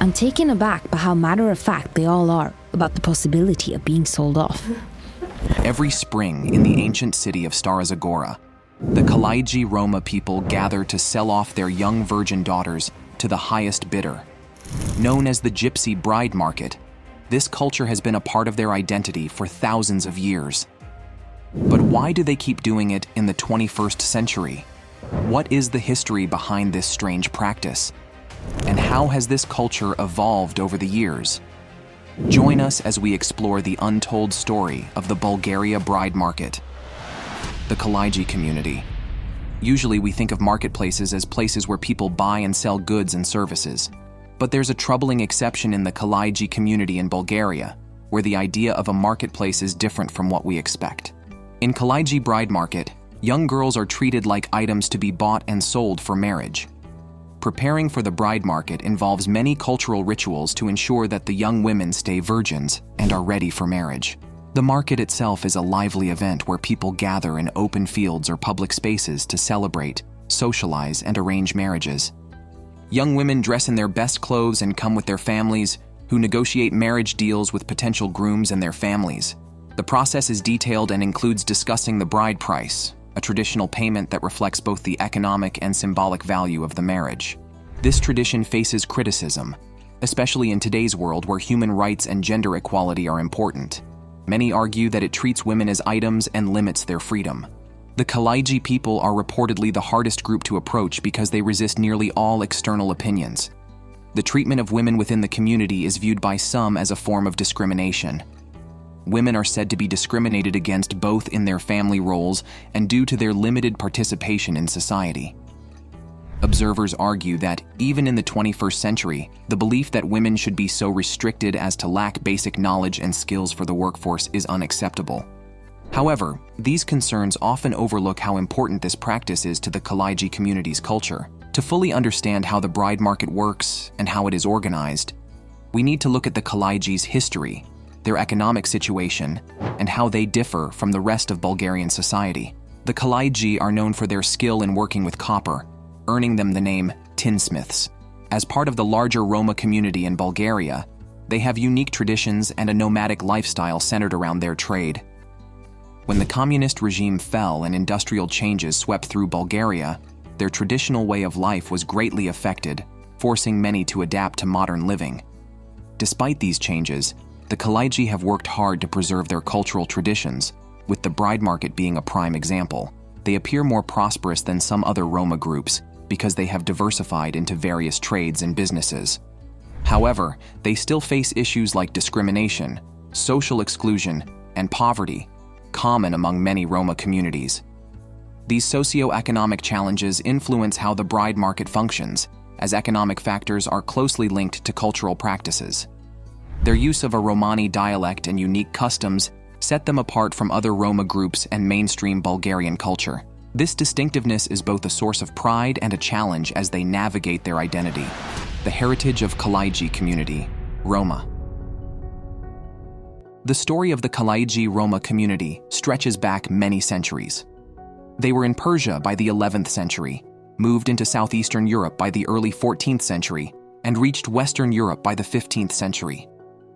I'm taken aback by how matter-of-fact they all are about the possibility of being sold off. Every spring in the ancient city of Stara Zagora, the Kalaidzhi Roma people gather to sell off their young virgin daughters to the highest bidder. Known as the Gypsy Bride market, this culture has been a part of their identity for thousands of years. But why do they keep doing it in the 21st century? What is the history behind this strange practice? And how has this culture evolved over the years? Join us as we explore the untold story of the Bulgaria Bride market. The Kalaidzhi community. Usually we think of marketplaces as places where people buy and sell goods and services. But there's a troubling exception in the Kalaidzhi community in Bulgaria, where the idea of a marketplace is different from what we expect. In Kalaidzhi Bride market, young girls are treated like items to be bought and sold for marriage. Preparing for the bride market involves many cultural rituals to ensure that the young women stay virgins and are ready for marriage. The market itself is a lively event where people gather in open fields or public spaces to celebrate, socialize, and arrange marriages. Young women dress in their best clothes and come with their families, who negotiate marriage deals with potential grooms and their families. The process is detailed and includes discussing the bride price, a traditional payment that reflects both the economic and symbolic value of the marriage. This tradition faces criticism, especially in today's world where human rights and gender equality are important. Many argue that it treats women as items and limits their freedom. The Kalaidzhi people are reportedly the hardest group to approach because they resist nearly all external opinions. The treatment of women within the community is viewed by some as a form of discrimination. Women are said to be discriminated against both in their family roles and due to their limited participation in society. Observers argue that, even in the 21st century, the belief that women should be so restricted as to lack basic knowledge and skills for the workforce is unacceptable. However, these concerns often overlook how important this practice is to the Kalaidzhi community's culture. To fully understand how the bride market works and how it is organized, we need to look at the Kalaidzhi's history, their economic situation, and how they differ from the rest of Bulgarian society. The Kalaidzhi are known for their skill in working with copper, earning them the name tinsmiths. As part of the larger Roma community in Bulgaria, they have unique traditions and a nomadic lifestyle centered around their trade. When the communist regime fell and industrial changes swept through Bulgaria, their traditional way of life was greatly affected, forcing many to adapt to modern living. Despite these changes, the Kalaidzhi have worked hard to preserve their cultural traditions, with the bride market being a prime example. They appear more prosperous than some other Roma groups because they have diversified into various trades and businesses. However, they still face issues like discrimination, social exclusion, and poverty, common among many Roma communities. These socio-economic challenges influence how the bride market functions, as economic factors are closely linked to cultural practices. Their use of a Romani dialect and unique customs set them apart from other Roma groups and mainstream Bulgarian culture. This distinctiveness is both a source of pride and a challenge as they navigate their identity. The heritage of Kalaidzhi community, Roma. The story of the Kalaidzhi Roma community stretches back many centuries. They were in Persia by the 11th century, moved into southeastern Europe by the early 14th century, and reached Western Europe by the 15th century.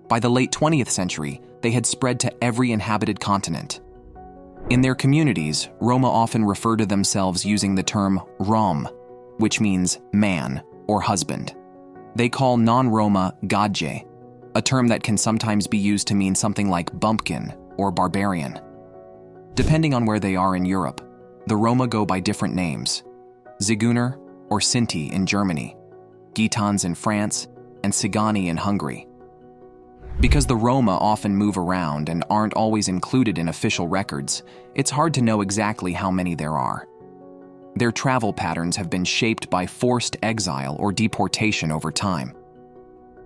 By the late 20th century, they had spread to every inhabited continent. In their communities, Roma often refer to themselves using the term Rom, which means man or husband. They call non-Roma Gadje, a term that can sometimes be used to mean something like bumpkin or barbarian. Depending on where they are in Europe, the Roma go by different names: Ziguner or Sinti in Germany, Gitans in France, and Sigani in Hungary. Because the Roma often move around and aren't always included in official records, it's hard to know exactly how many there are. Their travel patterns have been shaped by forced exile or deportation over time.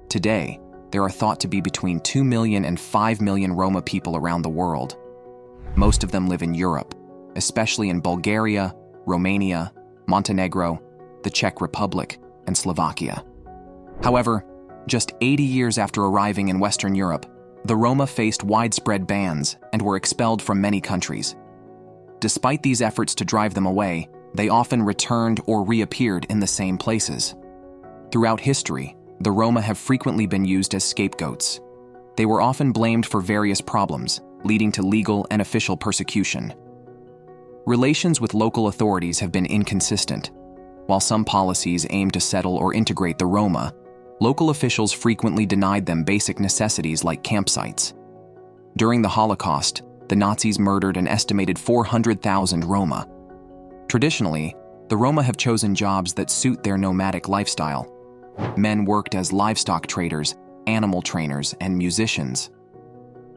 Today, there are thought to be between 2 million and 5 million Roma people around the world. Most of them live in Europe, especially in Bulgaria, Romania, Montenegro, the Czech Republic, and Slovakia. However, just 80 years after arriving in Western Europe, the Roma faced widespread bans and were expelled from many countries. Despite these efforts to drive them away, they often returned or reappeared in the same places. Throughout history, the Roma have frequently been used as scapegoats. They were often blamed for various problems, leading to legal and official persecution. Relations with local authorities have been inconsistent. While some policies aim to settle or integrate the Roma, local officials frequently denied them basic necessities like campsites. During the Holocaust, the Nazis murdered an estimated 400,000 Roma. Traditionally, the Roma have chosen jobs that suit their nomadic lifestyle. Men worked as livestock traders, animal trainers, and musicians.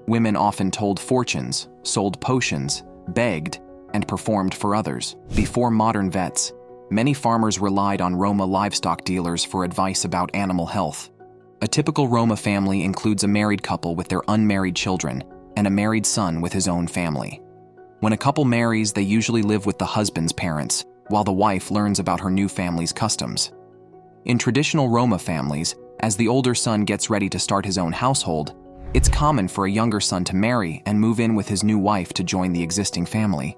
Women often told fortunes, sold potions, begged, and performed for others. Before modern vets, many farmers relied on Roma livestock dealers for advice about animal health. A typical Roma family includes a married couple with their unmarried children and a married son with his own family. When a couple marries, they usually live with the husband's parents, while the wife learns about her new family's customs. In traditional Roma families, as the older son gets ready to start his own household, it's common for a younger son to marry and move in with his new wife to join the existing family.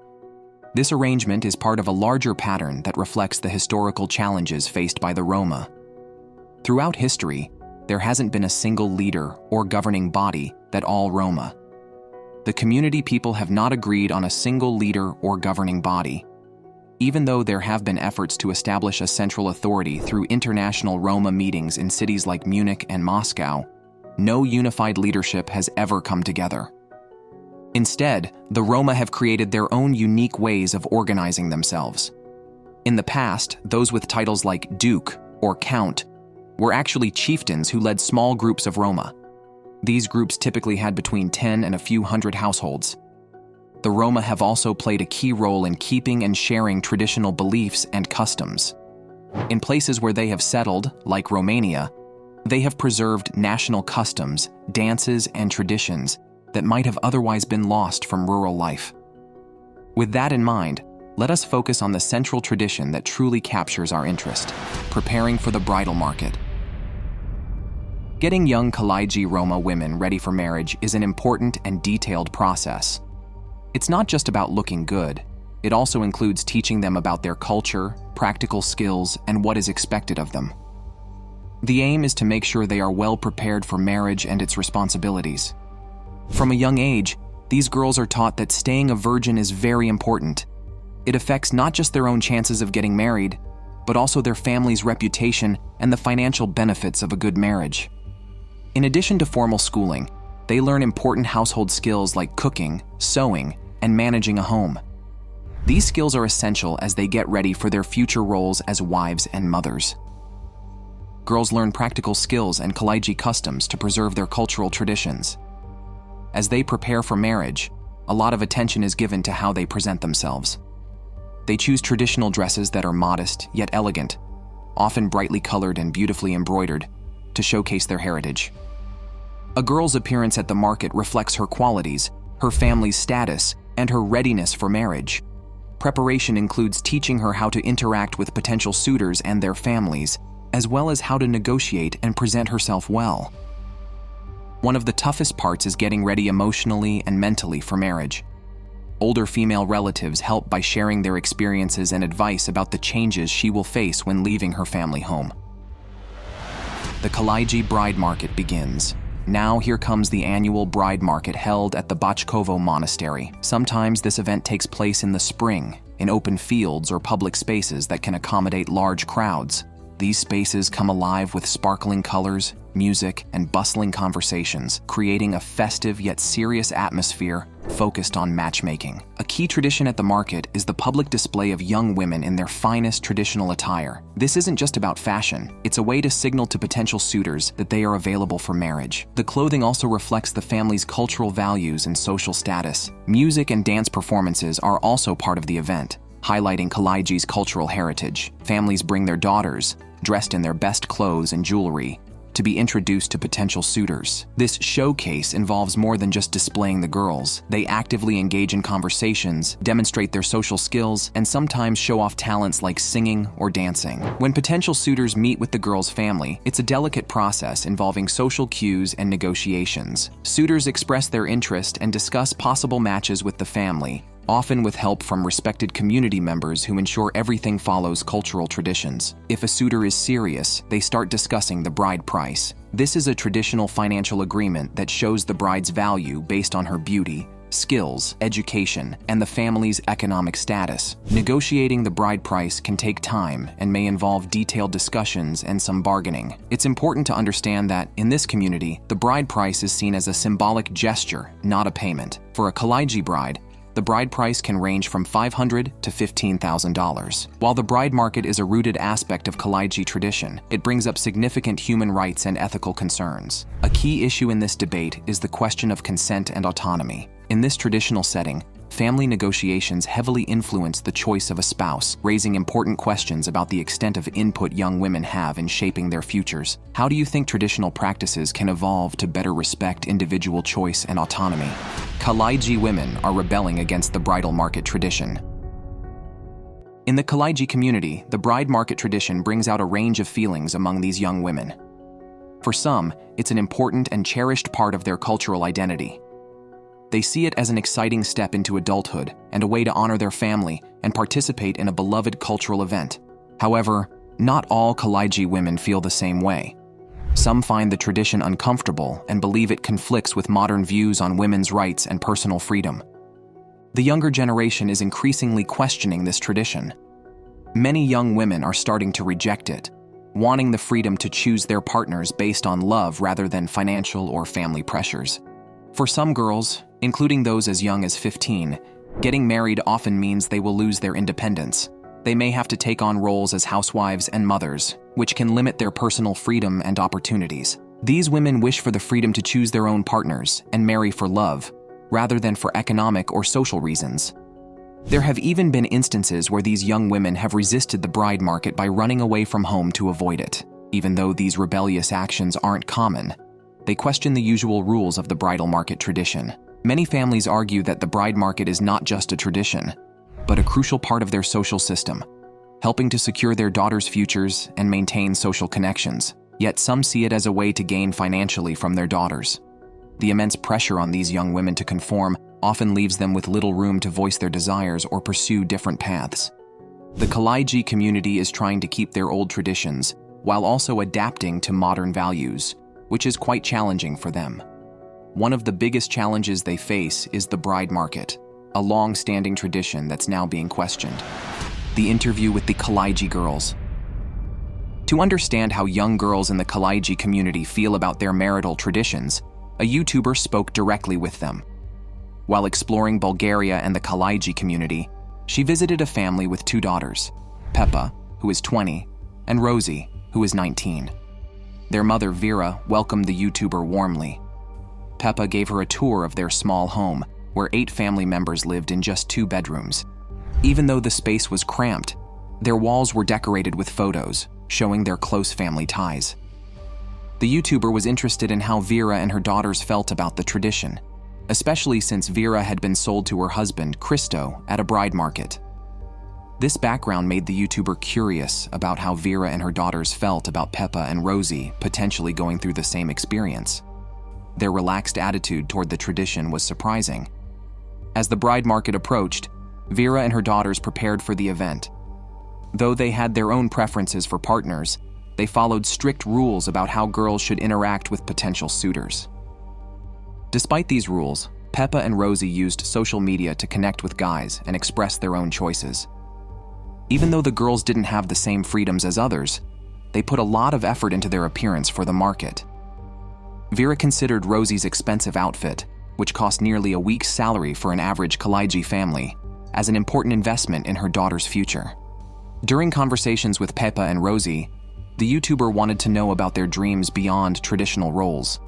This arrangement is part of a larger pattern that reflects the historical challenges faced by the Roma. Throughout history, there hasn't been a single leader or governing body that all Roma. The community people have not agreed on a single leader or governing body. Even though there have been efforts to establish a central authority through international Roma meetings in cities like Munich and Moscow, no unified leadership has ever come together. Instead, the Roma have created their own unique ways of organizing themselves. In the past, those with titles like Duke or Count were actually chieftains who led small groups of Roma. These groups typically had between 10 and a few hundred households. The Roma have also played a key role in keeping and sharing traditional beliefs and customs. In places where they have settled, like Romania, they have preserved national customs, dances, and traditions that might have otherwise been lost from rural life. With that in mind, let us focus on the central tradition that truly captures our interest: preparing for the bridal market. Getting young Kalaidzhi Roma women ready for marriage is an important and detailed process. It's not just about looking good, it also includes teaching them about their culture, practical skills, and what is expected of them. The aim is to make sure they are well prepared for marriage and its responsibilities. From a young age, these girls are taught that staying a virgin is very important. It affects not just their own chances of getting married, but also their family's reputation and the financial benefits of a good marriage. In addition to formal schooling, they learn important household skills like cooking, sewing, and managing a home. These skills are essential as they get ready for their future roles as wives and mothers. Girls learn practical skills and Kalaidzhi customs to preserve their cultural traditions. As they prepare for marriage, a lot of attention is given to how they present themselves. They choose traditional dresses that are modest yet elegant, often brightly colored and beautifully embroidered, to showcase their heritage. A girl's appearance at the market reflects her qualities, her family's status, and her readiness for marriage. Preparation includes teaching her how to interact with potential suitors and their families, as well as how to negotiate and present herself well. One of the toughest parts is getting ready emotionally and mentally for marriage. Older female relatives help by sharing their experiences and advice about the changes she will face when leaving her family home. The Kalaidzhi Bride Market begins. Now here comes the annual bride market held at the Bachkovo Monastery. Sometimes this event takes place in the spring, in open fields or public spaces that can accommodate large crowds. These spaces come alive with sparkling colors, music, and bustling conversations, creating a festive yet serious atmosphere focused on matchmaking. A key tradition at the market is the public display of young women in their finest traditional attire. This isn't just about fashion, it's a way to signal to potential suitors that they are available for marriage. The clothing also reflects the family's cultural values and social status. Music and dance performances are also part of the event, highlighting Kalaidzhi's cultural heritage. Families bring their daughters, dressed in their best clothes and jewelry, to be introduced to potential suitors. This showcase involves more than just displaying the girls. They actively engage in conversations, demonstrate their social skills, and sometimes show off talents like singing or dancing. When potential suitors meet with the girl's family, it's a delicate process involving social cues and negotiations. Suitors express their interest and discuss possible matches with the family, often with help from respected community members who ensure everything follows cultural traditions. If a suitor is serious, they start discussing the bride price. This is a traditional financial agreement that shows the bride's value based on her beauty, skills, education, and the family's economic status. Negotiating the bride price can take time and may involve detailed discussions and some bargaining. It's important to understand that, in this community, the bride price is seen as a symbolic gesture, not a payment. For a Kalaidzhi bride, the bride price can range from $500 to $15,000. While the bride market is a rooted aspect of Kalaidzhi tradition, it brings up significant human rights and ethical concerns. A key issue in this debate is the question of consent and autonomy. In this traditional setting, family negotiations heavily influence the choice of a spouse, raising important questions about the extent of input young women have in shaping their futures. How do you think traditional practices can evolve to better respect individual choice and autonomy? Kalaidzhi women are rebelling against the bridal market tradition. In the Kalaidzhi community, the bride market tradition brings out a range of feelings among these young women. For some, it's an important and cherished part of their cultural identity. They see it as an exciting step into adulthood and a way to honor their family and participate in a beloved cultural event. However, not all Kalaidzhi women feel the same way. Some find the tradition uncomfortable and believe it conflicts with modern views on women's rights and personal freedom. The younger generation is increasingly questioning this tradition. Many young women are starting to reject it, wanting the freedom to choose their partners based on love rather than financial or family pressures. For some girls, including those as young as 15, getting married often means they will lose their independence. They may have to take on roles as housewives and mothers, which can limit their personal freedom and opportunities. These women wish for the freedom to choose their own partners and marry for love, rather than for economic or social reasons. There have even been instances where these young women have resisted the bride market by running away from home to avoid it. Even though these rebellious actions aren't common, they question the usual rules of the bridal market tradition. Many families argue that the bride market is not just a tradition, but a crucial part of their social system, helping to secure their daughters' futures and maintain social connections. Yet some see it as a way to gain financially from their daughters. The immense pressure on these young women to conform often leaves them with little room to voice their desires or pursue different paths. The Kalaidzhi community is trying to keep their old traditions while also adapting to modern values, which is quite challenging for them. One of the biggest challenges they face is the bride market, a long-standing tradition that's now being questioned. The interview with the Kalaidzhi girls. To understand how young girls in the Kalaidzhi community feel about their marital traditions, a YouTuber spoke directly with them. While exploring Bulgaria and the Kalaidzhi community, she visited a family with two daughters, Pepa, who is 20, and Rosie, who is 19. Their mother, Vera, welcomed the YouTuber warmly. Pepa gave her a tour of their small home, where 8 family members lived in just 2 bedrooms. Even though the space was cramped, their walls were decorated with photos, showing their close family ties. The YouTuber was interested in how Vera and her daughters felt about the tradition, especially since Vera had been sold to her husband, Christo, at a bride market. This background made the YouTuber curious about how Vera and her daughters felt about Pepa and Rosie potentially going through the same experience. Their relaxed attitude toward the tradition was surprising. As the bride market approached, Vera and her daughters prepared for the event. Though they had their own preferences for partners, they followed strict rules about how girls should interact with potential suitors. Despite these rules, Pepa and Rosie used social media to connect with guys and express their own choices. Even though the girls didn't have the same freedoms as others, they put a lot of effort into their appearance for the market. Vera considered Rosie's expensive outfit, which cost nearly a week's salary for an average Kalaidzhi family, as an important investment in her daughter's future. During conversations with Pepa and Rosie, the YouTuber wanted to know about their dreams beyond traditional roles.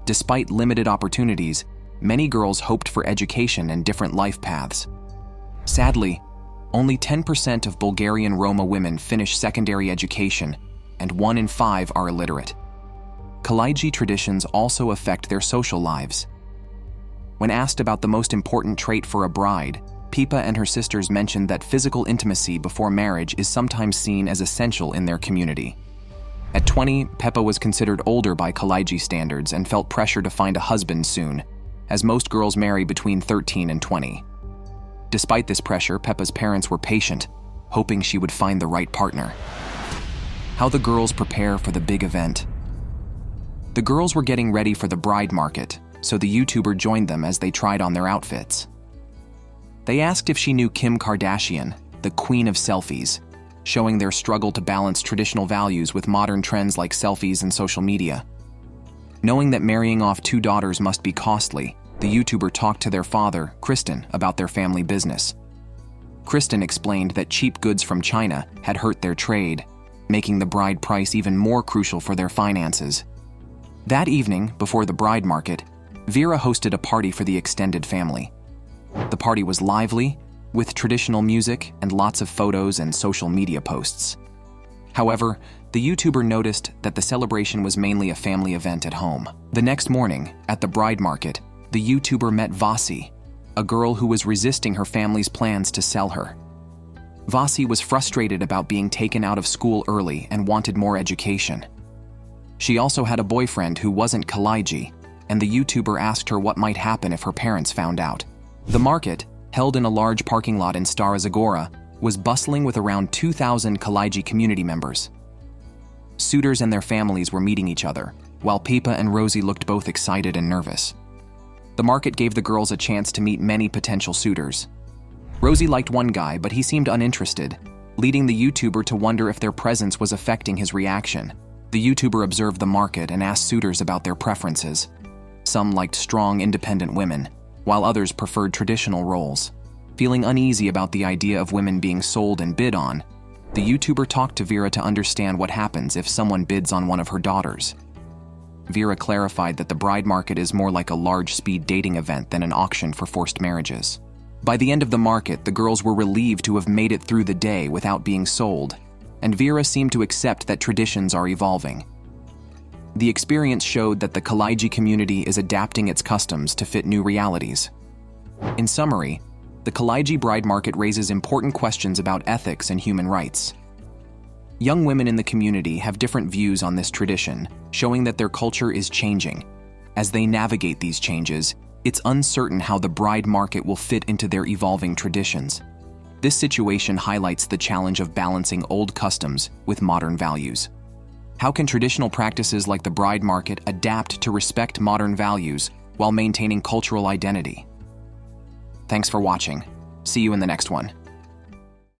Despite limited opportunities, many girls hoped for education and different life paths. Sadly, only 10% of Bulgarian Roma women finish secondary education, and 1 in 5 are illiterate. Kalaidzhi traditions also affect their social lives. When asked about the most important trait for a bride, Pepa and her sisters mentioned that physical intimacy before marriage is sometimes seen as essential in their community. At 20, Pepa was considered older by Kalaidzhi standards and felt pressure to find a husband soon, as most girls marry between 13 and 20. Despite this pressure, Peppa's parents were patient, hoping she would find the right partner. How the girls prepare for the big event. The girls were getting ready for the bride market, so the YouTuber joined them as they tried on their outfits. They asked if she knew Kim Kardashian, the queen of selfies, showing their struggle to balance traditional values with modern trends like selfies and social media. Knowing that marrying off 2 daughters must be costly, the YouTuber talked to their father, Kristen, about their family business. Kristen explained that cheap goods from China had hurt their trade, making the bride price even more crucial for their finances. That evening, before the bride market, Vera hosted a party for the extended family. The party was lively, with traditional music and lots of photos and social media posts. However, the YouTuber noticed that the celebration was mainly a family event at home. The next morning, at the bride market, the YouTuber met Vasi, a girl who was resisting her family's plans to sell her. Vasi was frustrated about being taken out of school early and wanted more education. She also had a boyfriend who wasn't Kalaidzhi, and the YouTuber asked her what might happen if her parents found out. The market, held in a large parking lot in Stara Zagora, was bustling with around 2,000 Kalaidzhi community members. Suitors and their families were meeting each other, while Pippa and Rosie looked both excited and nervous. The market gave the girls a chance to meet many potential suitors. Rosie liked one guy, but he seemed uninterested, leading the YouTuber to wonder if their presence was affecting his reaction. The YouTuber observed the market and asked suitors about their preferences. Some liked strong, independent women, while others preferred traditional roles. Feeling uneasy about the idea of women being sold and bid on, the YouTuber talked to Vera to understand what happens if someone bids on one of her daughters. Vera clarified that the bride market is more like a large speed dating event than an auction for forced marriages. By the end of the market, the girls were relieved to have made it through the day without being sold, and Vera seemed to accept that traditions are evolving. The experience showed that the Kalaidzhi community is adapting its customs to fit new realities. In summary, the Kalaidzhi bride market raises important questions about ethics and human rights. Young women in the community have different views on this tradition, showing that their culture is changing. As they navigate these changes, it's uncertain how the bride market will fit into their evolving traditions. This situation highlights the challenge of balancing old customs with modern values. How can traditional practices like the bride market adapt to respect modern values while maintaining cultural identity? Thanks for watching. See you in the next one.